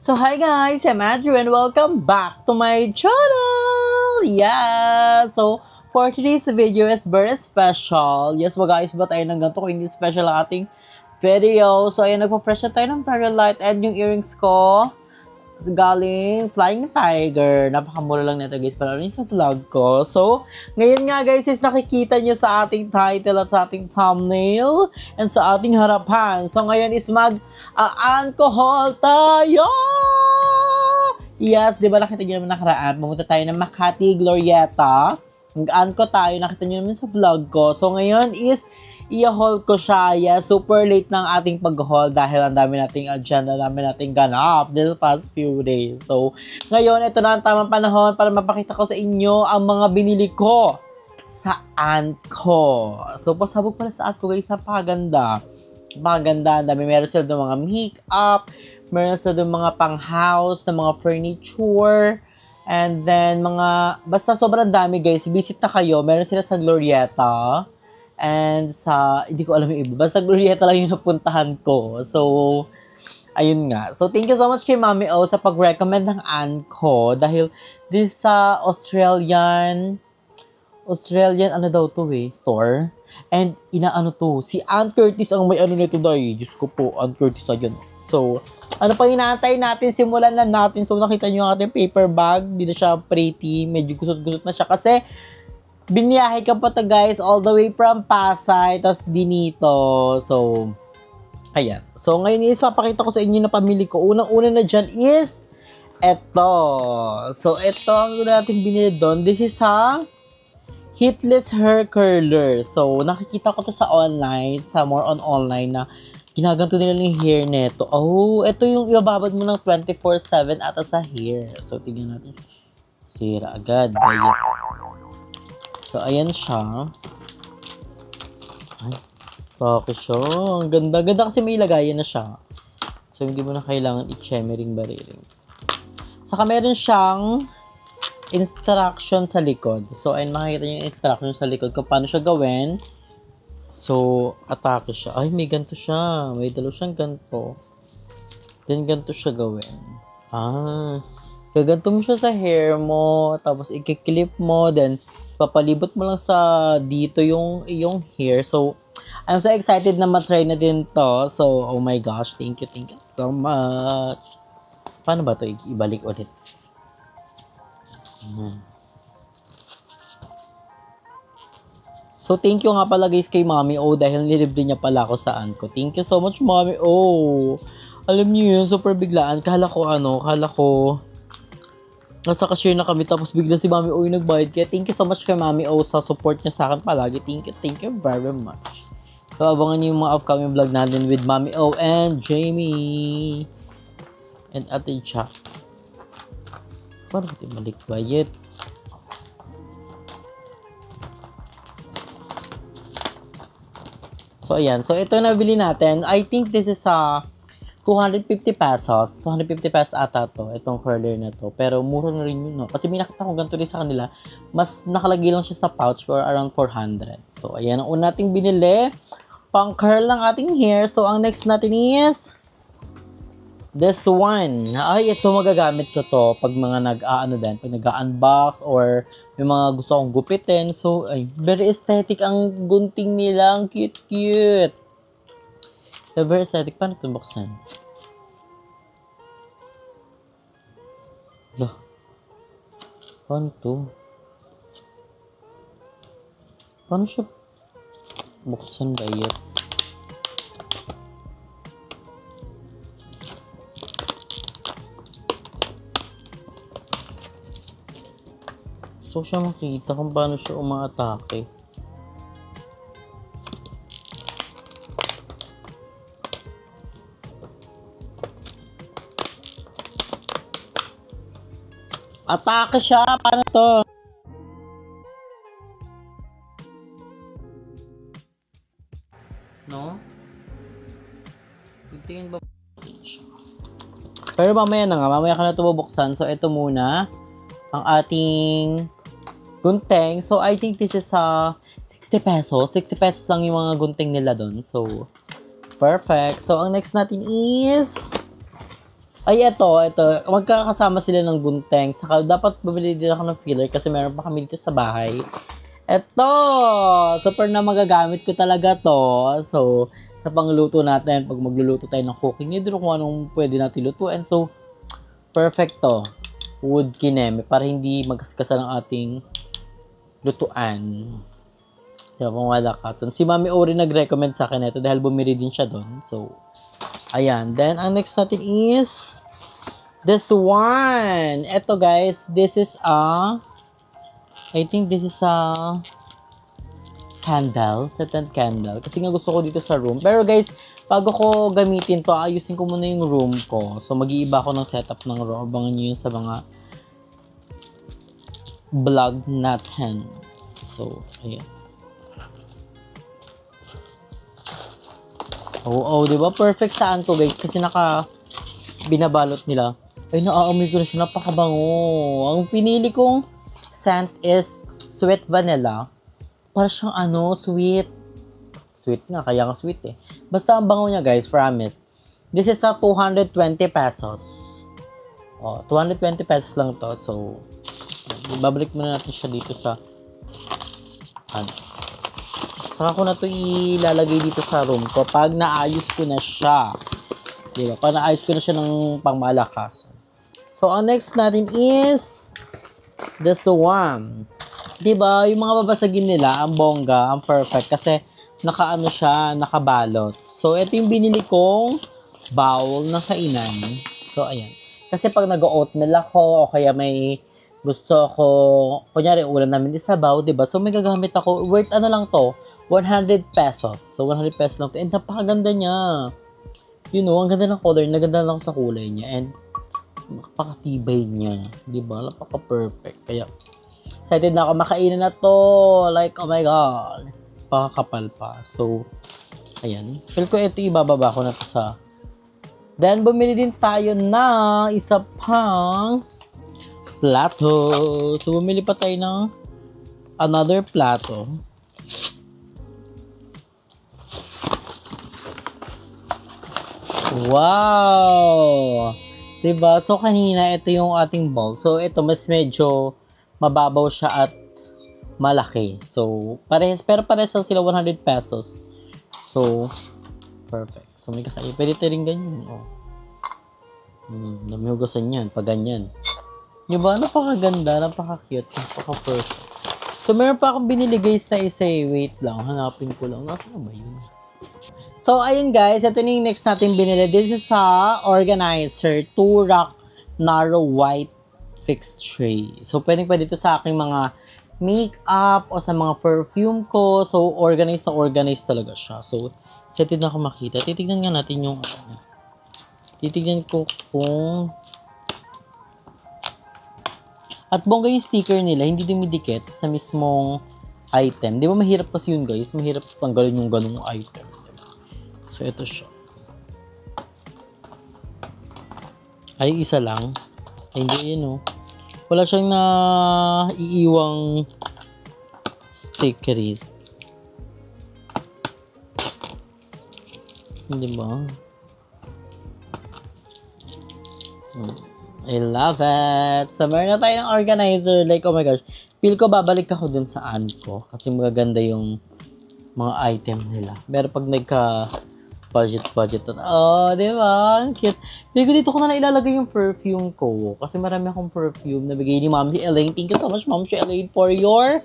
So hi guys, I'm Andrew and welcome back to my channel! Yeah! So for today's video is very special. Yes ba guys, ba tayo ng ganito kung hindi special ang ating video? So ayan, nagpa-fresh na tayo ng very light and yung earrings ko galing Flying Tiger. Napakamura lang nito guys, para rin sa vlog ko. So, ngayon nga guys is nakikita nyo sa ating title at sa ating thumbnail and sa ating harapan. So, ngayon is mag-alcohol tayo! Yes, di ba nakita nyo naman nakaraan? Pumunta tayo ng Makati Glorieta. Mag-anko tayo, nakita nyo naman sa vlog ko. So, ngayon is i-haul ko siya. Yeah, super late ng ating pag-haul dahil ang dami nating agenda, dami nating ganap this past few days. So, ngayon, ito na ang tamang panahon para mapakita ko sa inyo ang mga binili ko sa Anko. So, pasabog pala sa Anko guys, napakaganda. Napakaganda, ang dami. Meron sila doon mga make-up, meron sila doon mga pang-house, na mga furniture, and then mga, basta sobrang dami guys. Visit na kayo, meron sila sa Glorieta. And sa, hindi ko alam yung iba. Basta Glorieta lang yung napuntahan ko. So, ayun nga. So, thank you so much kay Mami O sa pag-recommend ng Anko. Dahil, this sa Australian, ano daw to store. And, inaano to, si Ann Curtis ang may ano nito dahil. Diyos ko po, Ann Curtis na dyan. So, ano pang inaantay natin? Simulan na natin. So, nakita nyo yung ating paper bag. Hindi na siya pretty. Medyo gusot-gusot na siya. Kasi, biniyahe ka pa to guys all the way from Pasay tapos dinito. So, ayan. So, ngayon is papakita ko sa inyo na pamili ko. Unang-una na dyan is eto. So, eto ang natin binili doon. This is a Heatless Hair Curler. So, nakikita ko to sa online, sa more on online na ginaganto nila yung hair neto. Oh, ito yung ibababad mo ng 24/7 ata sa hair. So, tignan natin. Sira agad. Ayan. So, ayan siya. Ay, bakit siya? Ang ganda. Ganda kasi may lagayan na siya. So, hindi mo na kailangan i-chemering bariling. Saka meron siyang instruction sa likod. So, ayun, makikita niyo yung instruction sa likod kung paano siya gawin. So, atake siya. Ay, may ganito siya. May dalaw siyang ganito. Then, ganito siya gawin. Gaganto mo siya sa hair mo. Tapos, i-clip mo. Then, papalibot mo lang sa dito yung hair. So, I'm so excited na matry na din to. So, oh my gosh, thank you so much. Paano ba to ibalik ulit? So, thank you nga pala guys kay Mami O dahil nilibre niya pala ako sa Anko. Thank you so much, Mami O. Alam niyo yun, super biglaan. Kala ko nasa cashier na kami tapos biglang si Mami O yung nagbayad. Kaya thank you so much kay Mami O sa support niya sa akin palagi. Thank you very much. So, abangan niyo yung mga upcoming vlog natin with Mami O and Jamie. And Ate Jack. Paano ito balik bayad? So, ayan. So, ito nabili natin. I think this is 250 pesos. 250 pesos ata to. Itong curler na to. Pero mura na rin yun, no? Kasi may nakita ko ganito rin sa kanila. Mas nakalagay lang siya sa pouch for around 400. So, ayan. Ang una nating binili. Pang curl ng ating hair. So, ang next natin is this one. Ay, ito magagamit ko to pag mga pag nag-unbox or may mga gusto akong gupitin. So, ay, very aesthetic ang gunting nila. Ang cute. Very aesthetic. Paano ito buksan? Lah. Paano ito? Paano siya buksan bayat? So, siya makita kung paano siya umaatake. Atake siya! Paano to? No? Tingin ba? Pero mamaya na nga. Mamaya ka na ito bubuksan. So, ito muna. Ang ating gunting. So, I think this is 60 pesos. 60 pesos lang yung mga gunting nila doon. So, perfect. So, ang next natin is Ay, ito. Magkakasama sila ng gunting. Saka dapat bumili din ako ng filler kasi meron pa kami dito sa bahay. Ito! Super na magagamit ko talaga to. So, sa pangluto natin, pag magluluto tayo ng cooking, hindi kung anong pwede natin lutuin. So, perfect to. Wood kineme para hindi magkaskasa ng ating lutuan. Diba, kung wala ka. So, si Mami Ori nag-recommend sa akin ito dahil bumili din siya doon. So, ayan. Then, ang next natin is this one. Ito guys, this is I think this is a candle, scented candle. Kasi nga gusto ko dito sa room. Pero guys, bago ko gamitin to, ayusin ko muna yung room ko. So, mag-iiba ako ng setup ng room. Abangan nyo yun sa mga vlog natin. So, ayan. Oo, diba? Perfect saan to guys. Kasi binabalot nila. Ay, naaamoy ko na siya. Napakabango. Ang pinili kong scent is sweet vanilla. Para siyang sweet. Sweet nga, kaya nga sweet eh. Basta ang bango niya guys, promise. This is a 220 pesos. Oh, 220 pesos lang to. So, babalik muna natin siya dito sa Saka ko na to ilalagay dito sa room ko pag naayos ko na siya. Diba? Pag naayos ko na siya ng pangmalakasan. So, ang next natin is this one. Diba? Yung mga babasagin nila, ang bongga, ang perfect. Kasi nakabalot. So, ito yung binili kong bowl ng kainan. So, ayan. Kasi pag nag-oatmeal ako o kaya may gusto ko, kunyari, ulam namin di sabaw, diba? So, may gagamit ako. Worth lang to? 100 pesos. So, 100 pesos lang to. And napakaganda niya. You know, ang ganda ng color. Naganda lang ako sa kulay niya. And, napakatibay niya. Diba? Napaka-perfect. Kaya, excited na ako. Makainin na to. Like, oh my God. Pakakapal pa. So, ayan. Feel ko ito ibababa ko na to sa... Then, bumili din tayo na isa pang plato. So, bumili pa tayo ng another plato. Wow! Diba? So, kanina, ito yung ating bowl. So, ito, mas medyo mababaw siya at malaki. So, pero parehas lang sila 100 pesos. So, perfect. So, may kakain. Pwede tayo rin ganyan. Oh. Dami hugasan yan. Pag ganyan. Diba? Napakaganda, napaka-cute, napaka-perfect. So, meron pa akong binili guys na isa eh. Wait lang, hanapin ko lang. Nasaan na ba yun? So, ayun guys, ito na yung next natin binili. This is sa organizer, 2-rack narrow white fixed tray. So, pwede ito sa aking mga makeup o sa mga perfume ko. So, organized talaga siya. So, setid na ako makita. Titignan nga natin yung titignan ko kung at bongga yung sticker nila, hindi dumidikit sa mismong item. Di ba mahirap kasi yun guys? Mahirap tanggalin yung ganung item. Diba? So, ito siya. Ay, isa lang. Ay, hindi yun wala siyang iiwang sticker. Di ba? I love it. So, meron na tayo ng organizer. Like, oh my gosh. Feel ko babalik ako dun sa aunt ko. Kasi magaganda yung mga item nila. Pero pag budget. Oh, di ba? Ang cute. Feel ko dito ko na ilalagay yung perfume ko. Kasi marami akong perfume na bigay ni Ma'am Elaine. Thank you so much, Ma'am Elaine, for your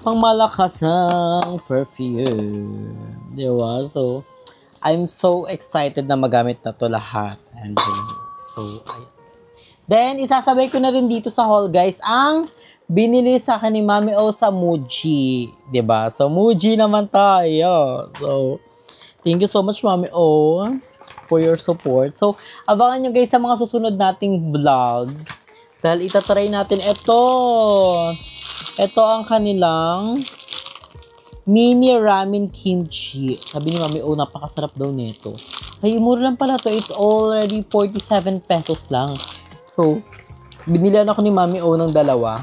pangmalakasang perfume. Di ba? So, I'm so excited na magamit na to lahat. And so, ayan. Then, isasabay ko na rin dito sa haul, guys, ang binili sa akin ni Mami O sa Muji. Diba? So, Muji naman tayo. So, thank you so much, Mami O, for your support. So, abangan nyo, guys, sa mga susunod nating vlog. Dahil itatry natin ito. Ito ang kanilang mini ramen kimchi. Sabi ni Mami O, napakasarap daw nito. Ay, mura lang pala to. It's already 47 pesos lang. So, binilan ako ni Mami O ng dalawa.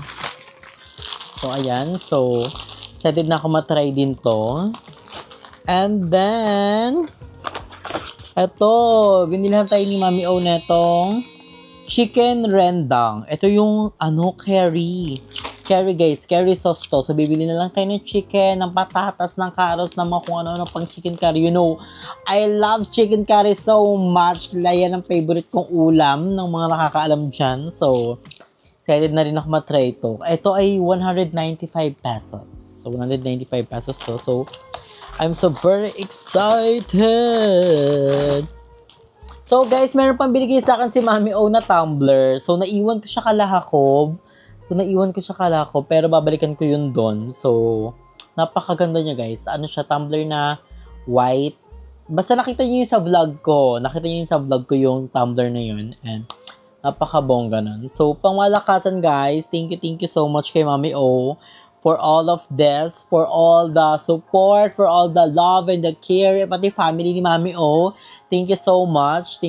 So, ayan. So, excited na ako matry din to. And then, Ito, binilhan tayo ni Mami O netong chicken rendang. Ito yung, curry. Curry guys, curry sauce to. So, bibili na lang tayo ng chicken, ng patatas, ng carrots, ng mga kung ano-ano pang chicken curry. You know, I love chicken curry so much. Yan ang favorite kong ulam ng mga nakakaalam dyan. So, excited na rin ako matry ito. Ito ay 195 pesos. So, 195 pesos to. So, I'm so very excited. So, guys, meron pang binigay sa akin si Mami O na tumbler. So, naiwan ko siya kalahakob. Pero babalikan ko yun doon. So, napakaganda niya, guys. Ano siya, tumbler na white. Basta nakita niyo yung sa vlog ko. Yung tumbler na yun. And, napakabongga nun. So, pangmalakasan, guys. Thank you so much kay Mami O for all of this, for all the support, for all the love and the care, pati family ni Mami O. Thank you so much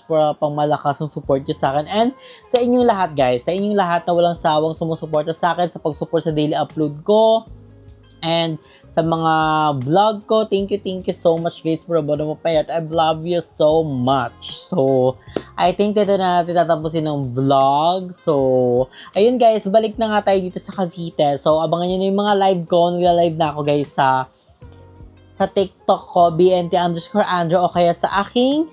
for pangmalakas ng support niyo sa akin. And sa inyong lahat, guys, na walang sawang sumusuporta sa akin sa pag-support sa daily upload ko. And sa mga vlog ko, thank you so much guys for bottom of my heart. I love you so much. So, I think dito na natin tatapusin ng vlog. So, ayun guys, balik na nga tayo dito sa Cavite. So, abangan nyo na yung mga live ko. Nagla-live na ako guys sa TikTok ko, BNT_Andrew o kaya sa aking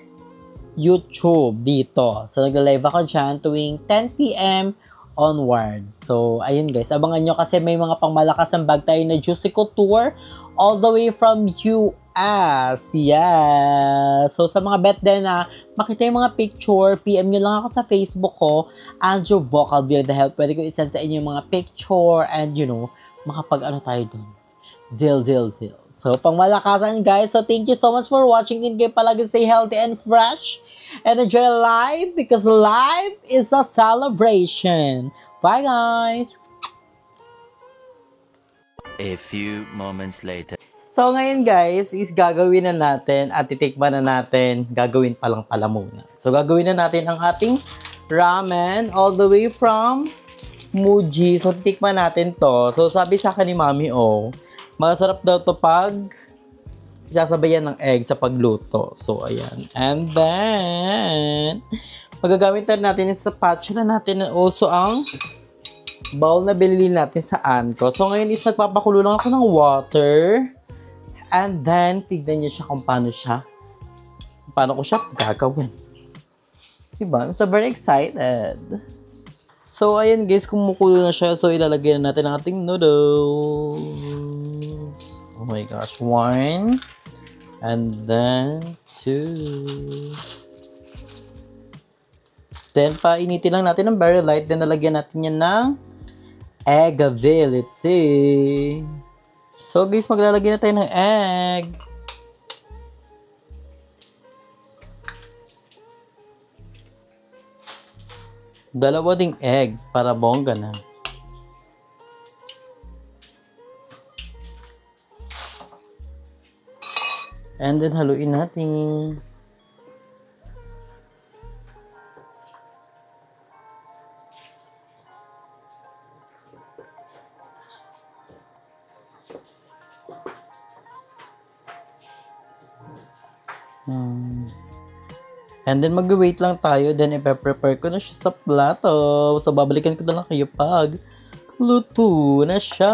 YouTube dito. So, nagla-live ako dyan tuwing 10 p.m. onwards. So, ayun guys, abangan nyo kasi may mga pangmalakas ng bag tayo na Juicy Couture all the way from US. Yeah. So, sa mga bet din na makita yung mga picture, PM nyo lang ako sa Facebook ko, Andrew Vocal Via the Help. Pwede ko isend sa inyo yung mga picture and makapag-ano tayo dun. Deal. So, pangmalakasan guys. So, thank you so much for watching. And kayo palagi stay healthy and fresh. And enjoy life because life is a celebration. Bye guys! A few moments later. So, ngayon guys, is gagawin na natin at titikman na natin. Gagawin pa lang pala muna. So, gagawin na natin ang ating ramen all the way from Muji. So, titikman natin to. So, sabi sa akin ni Mami O, masarap daw to pag isasabayan ng egg sa pagluto. So, ayan. And then, magagamit natin yung spatula natin and also ang bowl na binili natin sa Anko. So, ngayon is nagpapakulo lang ako ng water. And then, tignan niyo siya kung paano ko siya gagawin. Diba? I'm so very excited. So, ayan guys, kumukulo na siya. So, ilalagay na natin ang ating noodles. Oh my gosh. 1. And then, 2. Then, painitin lang natin ng very light. Then, nalagyan natin yan ng eggability. So, guys, maglalagay na tayo ng egg. Dalawa ding egg para bongga na. And then, haluin natin. And then, mag-wait lang tayo. Then, ipe-prepare ko na siya sa plato. So, babalikan ko na lang kayo pag luto na siya.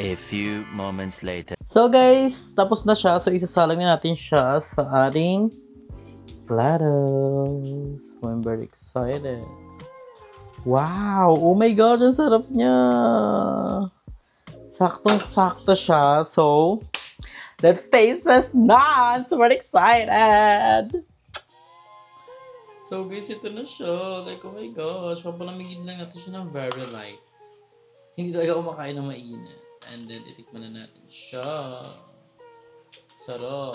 A few moments later. So guys, tapos na siya. So isasalang na natin siya sa ating plato. So I'm very excited. Wow! Oh my gosh, ang sarap niya! Saktong-sakto siya. So, let's taste this na! I'm so very excited! So guys, ito na siya. Like, oh my gosh. Papalamigin lang natin siya ng very light. Hindi talaga kumakain ng mainit. And then, itikman na natin siya. Sarap.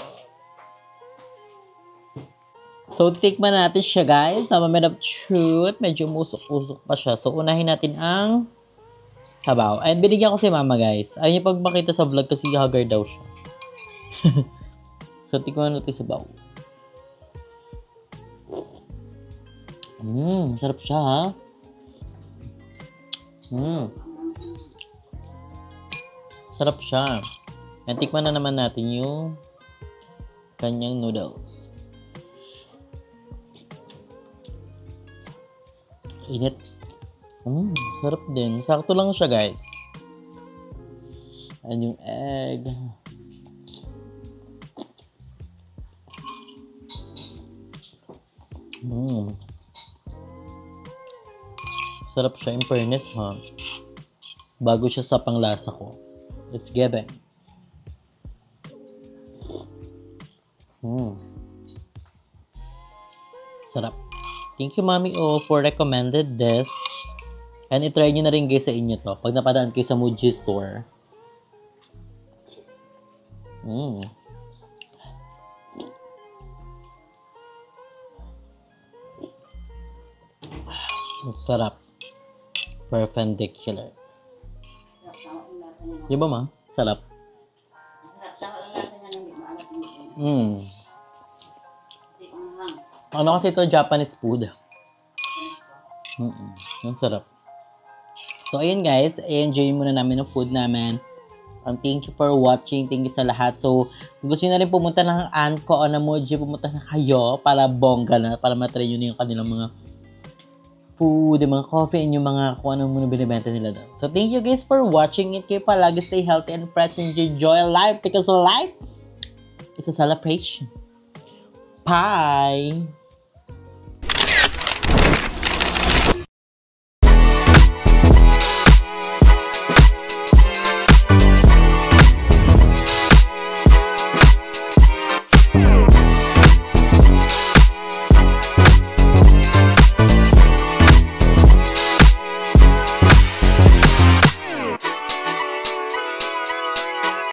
So, titikman na natin siya, guys. Na moment of truth. Medyo musok-usok pa siya. So, unahin natin ang sabaw. And binigyan ko si mama, guys. Ayun yung pagpakita sa vlog kasi haggard daw siya. So, tikman natin sabaw. Sarap siya, ha? Sarap siya. And tikman na naman natin yung kanyang noodles. Init. Sarap din. Sakto lang siya, guys. And yung egg. Sarap siya in fairness, ha? Bago siya sa panglasa ko. It's giving. Sarap. Thank you, Mami O, for recommended this. And itry nyo na rin, guys, sa inyo to. Pag napadaan kayo sa Muji store. Sarap. Perpendicular. Di ba, ma? Sarap. Ano kasi ito, Japanese food. Ang sarap. So, ayun guys. I-enjoy muna namin ang food namin. Thank you for watching. Thank you sa lahat. So, kung gusto nyo na rin pumunta ng Anko o na Muji, pumunta na kayo para bongga na, para matry nyo na yung kanilang mga food, yung mga coffee, and yung mga kung ano muna binibenta nila doon. So, thank you guys for watching it. Kayo palagi stay healthy and fresh and enjoy life because life is a celebration. Bye!